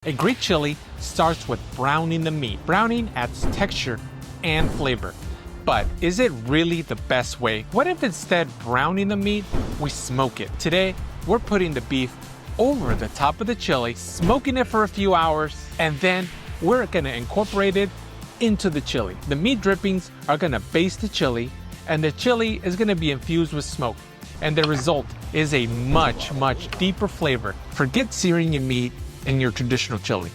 A great chili starts with browning the meat. Browning adds texture and flavor. But is it really the best way? What if instead browning the meat, we smoke it? Today, we're putting the beef over the top of the chili, smoking it for a few hours, and then we're gonna incorporate it into the chili. The meat drippings are gonna baste the chili, and the chili is gonna be infused with smoke. And the result is a much, much deeper flavor. Forget searing your meat in your traditional chili.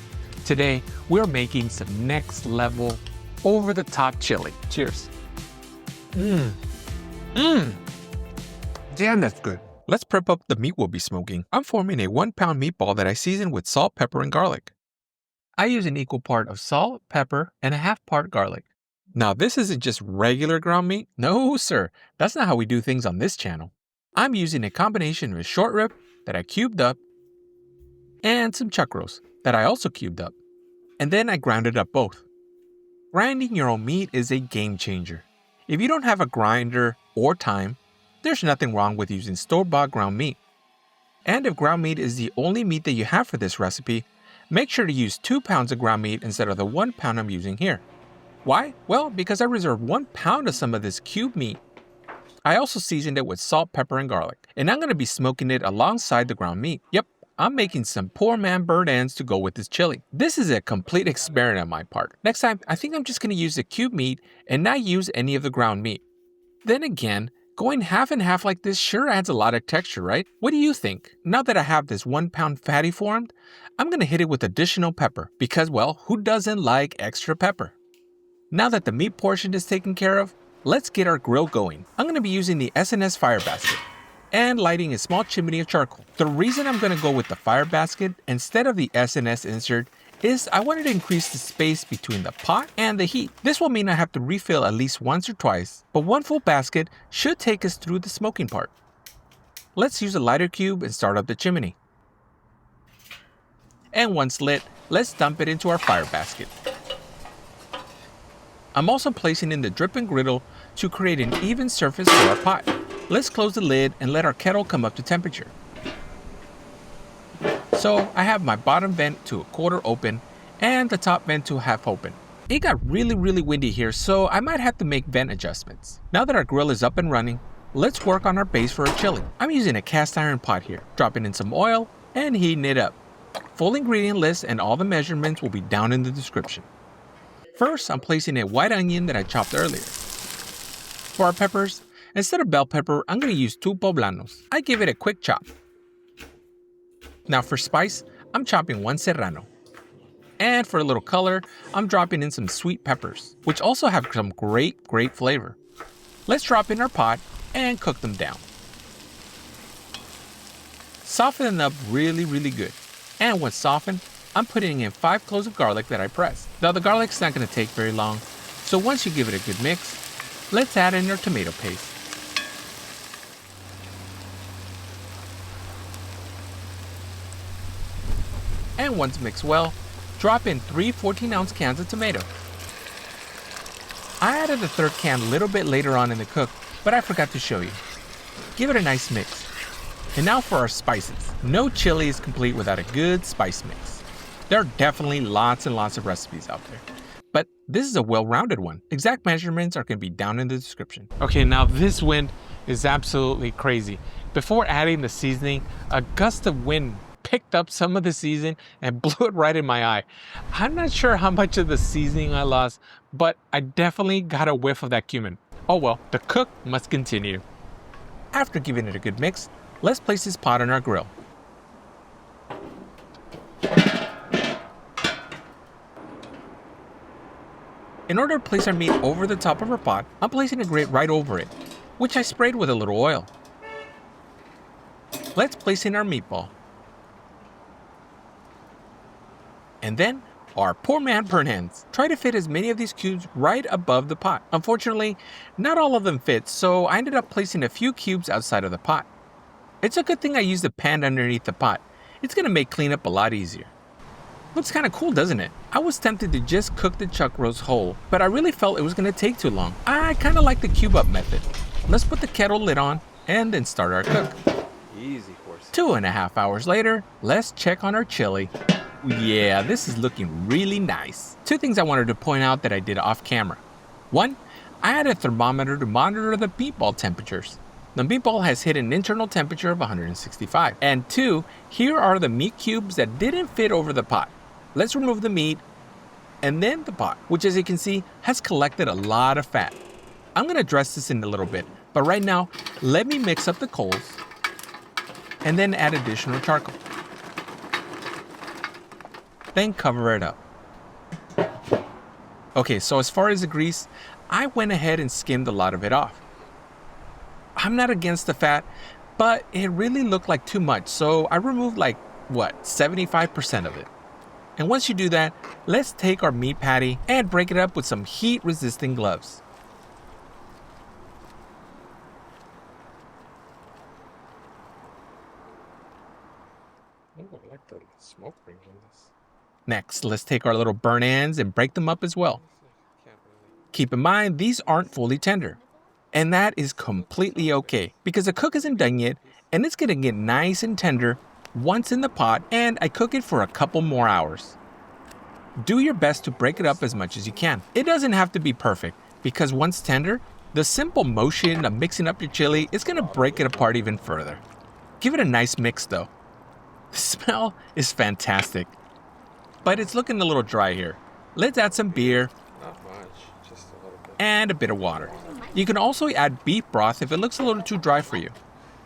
Today, we're making some next level over the top chili. Cheers. Damn, that's good. Let's prep up the meat we'll be smoking. I'm forming a 1-pound meatball that I season with salt, pepper, and garlic. I use an equal part of salt, pepper, and a half part garlic. Now, this isn't just regular ground meat. No, sir. That's not how we do things on this channel. I'm using a combination of a short rib that I cubed up and some chuck roast that I also cubed up. And then I grounded up both. Grinding your own meat is a game changer. If you don't have a grinder or time, there's nothing wrong with using store-bought ground meat. And if ground meat is the only meat that you have for this recipe, make sure to use 2 pounds of ground meat instead of the 1 pound I'm using here. Why? Well, because I reserved 1 pound of some of this cubed meat. I also seasoned it with salt, pepper, and garlic, and I'm going to be smoking it alongside the ground meat. Yep, I'm making some poor man bird ends to go with this chili. This is a complete experiment on my part. Next time, I think I'm just going to use the cubed meat and not use any of the ground meat. Then again, going half and half like this sure adds a lot of texture, right? What do you think? Now that I have this 1 pound fatty formed, I'm going to hit it with additional pepper because, well, who doesn't like extra pepper? Now that the meat portion is taken care of, let's get our grill going. I'm going to be using the S&S fire basket and lighting a small chimney of charcoal. The reason I'm going to go with the fire basket instead of the S&S insert is I wanted to increase the space between the pot and the heat. This will mean I have to refill at least once or twice, but 1 full basket should take us through the smoking part. Let's use a lighter cube and start up the chimney. And once lit, let's dump it into our fire basket. I'm also placing in the dripping griddle to create an even surface for our pot. Let's close the lid and let our kettle come up to temperature. So I have my bottom vent to a quarter open and the top vent to half open. It got really windy here, so I might have to make vent adjustments. Now that our grill is up and running, let's work on our base for our chili. I'm using a cast iron pot here, dropping in some oil and heating it up. Full ingredient list and all the measurements will be down in the description. First, I'm placing a white onion that I chopped earlier. For our peppers, instead of bell pepper, I'm going to use 2 poblanos. I give it a quick chop. Now for spice, I'm chopping 1 serrano. And for a little color, I'm dropping in some sweet peppers, which also have some great flavor. Let's drop in our pot and cook them down. Soften them up really good. And once softened, I'm putting in 5 cloves of garlic that I pressed. Now the garlic's not going to take very long, so once you give it a good mix, let's add in our tomato paste. And once mixed well, drop in 3 14-ounce cans of tomato. I added the 3rd can a little bit later on in the cook, but I forgot to show you. Give it a nice mix. And now for our spices. No chili is complete without a good spice mix. There are definitely lots and lots of recipes out there, but this is a well-rounded one. Exact measurements are going to be down in the description. Okay, now this wind is absolutely crazy. Before adding the seasoning, a gust of wind picked up some of the seasoning and blew it right in my eye. I'm not sure how much of the seasoning I lost, but I definitely got a whiff of that cumin. Oh well, the cook must continue. After giving it a good mix, let's place this pot on our grill. In order to place our meat over the top of our pot, I'm placing a grate right over it, which I sprayed with a little oil. Let's place in our meatball. And then, our poor man burn ends. Try to fit as many of these cubes right above the pot. Unfortunately, not all of them fit, so I ended up placing a few cubes outside of the pot. It's a good thing I used the pan underneath the pot. It's going to make cleanup a lot easier. Looks kind of cool, doesn't it? I was tempted to just cook the chuck roast whole, but I really felt it was going to take too long. I kind of like the cube up method. Let's put the kettle lid on and then start our cook. Easy horse. 2.5 hours later, let's check on our chili. yeah, this is looking really nice. Two things I wanted to point out that I did off camera. One, I had a thermometer to monitor the meatball temperatures. The meatball has hit an internal temperature of 165. And two, here are the meat cubes that didn't fit over the pot. Let's remove the meat and then the pot, which as you can see has collected a lot of fat. I'm gonna dress this in a little bit, but right now, let me mix up the coals and then add additional charcoal. Then cover it up. Okay, so as far as the grease, I went ahead and skimmed a lot of it off. I'm not against the fat, but it really looked like too much, so I removed 75% of it. And once you do that, let's take our meat patty and break it up with some heat-resistant gloves. I like the smoke ring on this. Next, let's take our little burn ends and break them up as well. Keep in mind, these aren't fully tender. And that is completely okay because the cook isn't done yet and it's gonna get nice and tender once in the pot, and I cook it for a couple more hours. Do your best to break it up as much as you can. It doesn't have to be perfect because once tender, the simple motion of mixing up your chili is gonna break it apart even further. Give it a nice mix though. The smell is fantastic, but it's looking a little dry here. Let's add some beer. Not much, just a little bit. And a bit of water. You can also add beef broth if it looks a little too dry for you.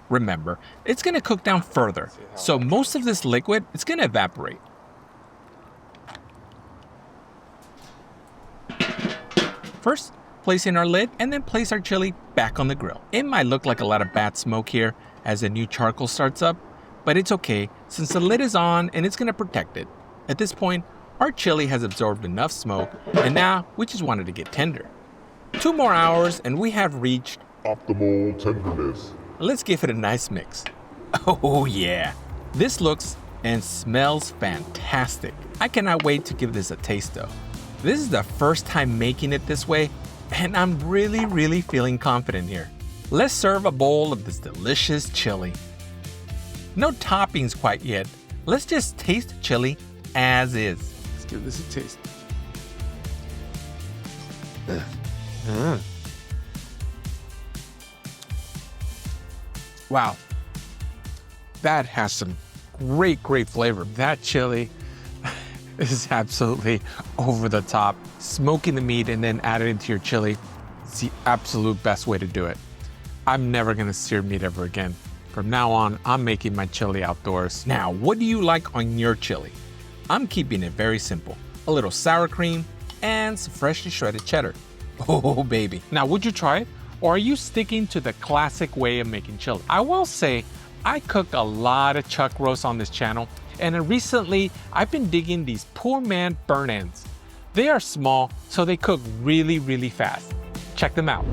Remember, it's gonna cook down further, so most of this liquid is gonna evaporate. First, place in our lid and then place our chili back on the grill. It might look like a lot of bad smoke here as the new charcoal starts up, but it's okay since the lid is on and it's gonna protect it. At this point, our chili has absorbed enough smoke and now we just want it to get tender. 2 more hours and we have reached optimal tenderness. Let's give it a nice mix. Oh yeah, this looks and smells fantastic. I cannot wait to give this a taste though. This is the first time making it this way and I'm really feeling confident here. Let's serve a bowl of this delicious chili. No toppings quite yet. Let's just taste chili as is. Let's give this a taste. Wow, that has some great flavor. That chili is absolutely over the top. Smoking the meat and then add it into your chili is the absolute best way to do it. I'm never gonna sear meat ever again. From now on, I'm making my chili outdoors. Now, what do you like on your chili? I'm keeping it very simple. A little sour cream and some freshly shredded cheddar. Oh baby. Now, would you try it? Or are you sticking to the classic way of making chili? I will say, I cook a lot of chuck roast on this channel, and recently I've been digging these poor man burn ends. They are small, so they cook really fast. Check them out.